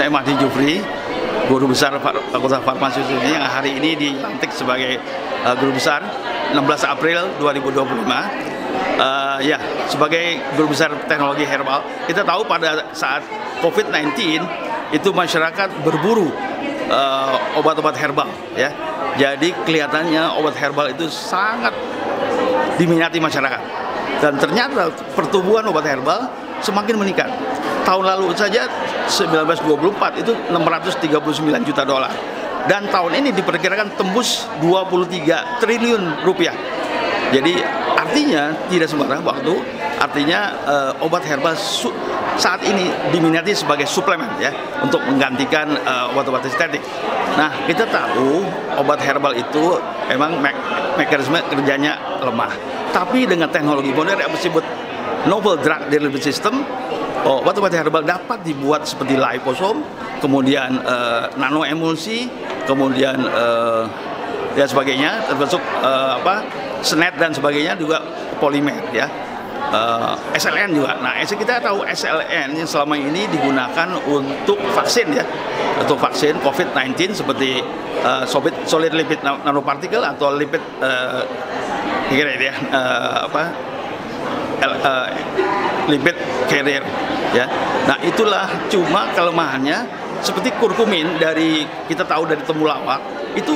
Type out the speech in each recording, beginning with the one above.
Saya Mahdi Jufri, Guru Besar Fakultas Farmasi ini yang hari ini dilantik sebagai Guru Besar 16 April 2025. Ya, sebagai Guru Besar Teknologi Herbal, kita tahu pada saat COVID-19 itu masyarakat berburu obat-obat herbal, ya. Jadi kelihatannya obat herbal itu sangat diminati masyarakat. Dan ternyata pertumbuhan obat herbal semakin meningkat. Tahun lalu saja 1924 itu 639 juta dolar. Dan tahun ini diperkirakan tembus 23 triliun rupiah. Jadi artinya tidak sembarang waktu, artinya obat herbal saat ini diminati sebagai suplemen, ya, untuk menggantikan obat-obat estetik. Nah, kita tahu obat herbal itu memang mekanisme kerjanya lemah. Tapi dengan teknologi modern yang disebut novel drug delivery system, obat-obat herbal dapat dibuat seperti liposome, kemudian nano emulsi, kemudian ya sebagainya, termasuk SNAD dan sebagainya, juga polimer, ya. SLN juga. Nah, kita tahu SLN yang selama ini digunakan untuk vaksin, ya, untuk vaksin COVID-19 seperti solid lipid nanopartikel atau lipid lipid carrier, ya. Nah, itulah cuma kelemahannya seperti kurkumin dari kita tahu dari temulawak itu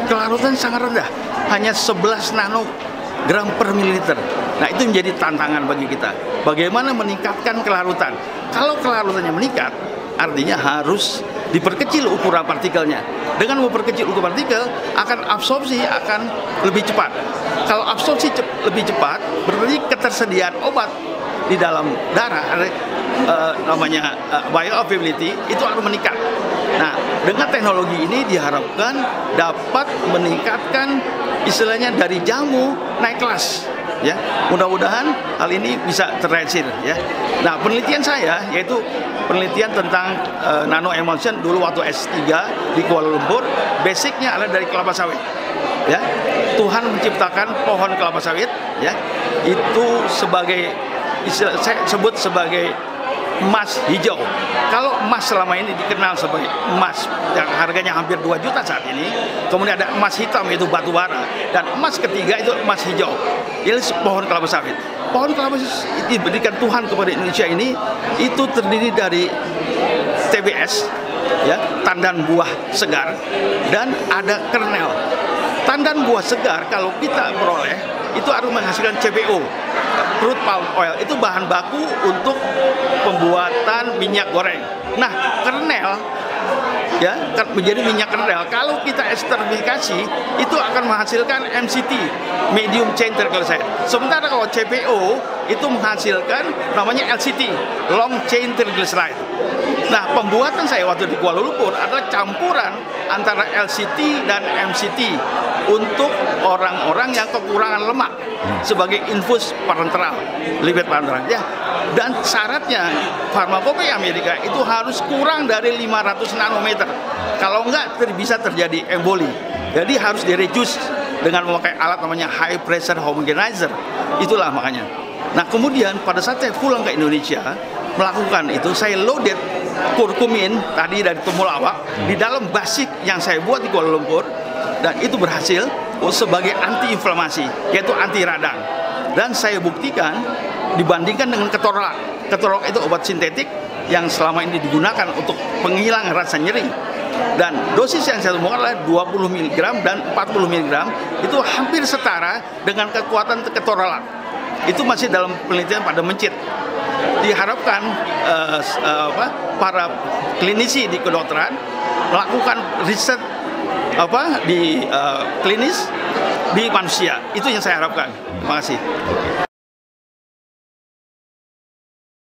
kelarutan sangat rendah, hanya 11 nanogram per mililiter. Nah, itu menjadi tantangan bagi kita. Bagaimana meningkatkan kelarutan? Kalau kelarutannya meningkat, artinya harus diperkecil ukuran partikelnya. Dengan memperkecil ukuran partikel, akan absorpsi akan lebih cepat. Kalau absorpsi lebih cepat, berarti ketersediaan obat di dalam darah, namanya bioavailability, itu akan meningkat. Nah, dengan teknologi ini diharapkan dapat meningkatkan istilahnya dari jamu naik kelas, ya. Mudah-mudahan hal ini bisa terrealisir, ya. Nah, penelitian saya yaitu penelitian tentang nano emulsion dulu waktu S3 di Kuala Lumpur, basicnya adalah dari kelapa sawit, ya. Tuhan menciptakan pohon kelapa sawit, ya, itu sebagai saya sebut sebagai emas hijau. Kalau emas selama ini dikenal sebagai emas yang harganya hampir 2 juta saat ini, kemudian ada emas hitam yaitu batu bara, dan emas ketiga itu emas hijau, yaitu pohon kelapa sawit. Pohon kelapa sawit diberikan Tuhan kepada Indonesia ini itu terdiri dari TBS, ya, tandan buah segar, dan ada kernel. Tandan buah segar kalau kita peroleh itu harus menghasilkan CPO, crude palm oil, itu bahan baku untuk pembuatan minyak goreng. Nah, kernel, ya, menjadi minyak kernel. Kalau kita esterifikasi, itu akan menghasilkan MCT, medium chain triglyceride. Sementara kalau CPO itu menghasilkan namanya LCT, long chain triglyceride. Nah, pembuatan saya waktu di Kuala Lumpur adalah campuran antara LCT dan MCT untuk orang-orang yang kekurangan lemak sebagai infus parenteral, lipid parenteral, ya. Dan syaratnya farmakope Amerika itu harus kurang dari 500 nanometer. Kalau enggak bisa terjadi emboli. Jadi harus direduce dengan memakai alat namanya high pressure homogenizer. Itulah makanya. Nah, kemudian pada saat saya pulang ke Indonesia melakukan itu, saya loaded kurkumin tadi dari temulawak di dalam basic yang saya buat di Kuala Lumpur, dan itu berhasil sebagai anti inflamasi, yaitu anti radang. Dan saya buktikan dibandingkan dengan ketorolak. Ketorolak itu obat sintetik yang selama ini digunakan untuk penghilang rasa nyeri. Dan dosis yang saya temukan adalah 20 mg dan 40 mg, itu hampir setara dengan kekuatan ketorolak. Itu masih dalam penelitian pada mencit. Diharapkan para klinisi di kedokteran melakukan riset di klinis di manusia. Itu yang saya harapkan. Terima kasih.